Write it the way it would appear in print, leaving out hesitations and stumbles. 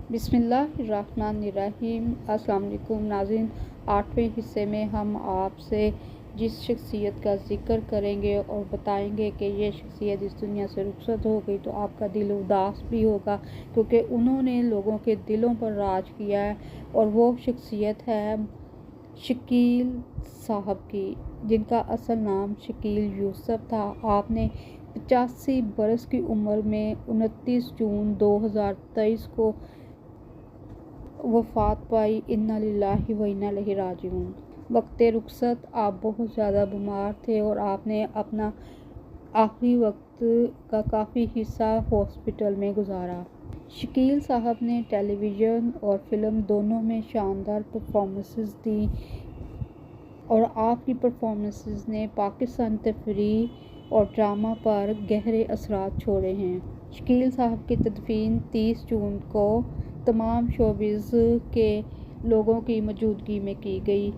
बिस्मिल्लाहिर्रहमानिर्रहीम। अस्सलाम वालेकुम नाज़रीन। 8वें हिस्से में हम आपसे जिस शख्सियत का ज़िक्र करेंगे और बताएंगे कि ये शख्सियत इस दुनिया से रुखसत हो गई तो आपका दिल उदास भी होगा, क्योंकि उन्होंने लोगों के दिलों पर राज किया है। और वो शख्सियत है शकील साहब की, जिनका असल नाम शकील यूसुफ था। आपने 85 बरस की उम्र में 29 जून 2023 को वफ़ात पाई। इन्ना लिल्लाहि व इन्ना इलैहि राजिऊन। वक्त रुखसत आप बहुत ज़्यादा बीमार थे और आपने अपना आखिरी वक्त का काफ़ी हिस्सा हॉस्पिटल में गुजारा। शकील साहब ने टेलीविज़न और फिल्म दोनों में शानदार परफॉर्मेंसेस दी और आपकी परफॉर्मेंसेस ने पाकिस्तान तफरीह और ड्रामा पर गहरे असरात छोड़े हैं। शकील साहब की तदफीन 30 जून को तमाम शोबिज़ के लोगों की मौजूदगी में की गई।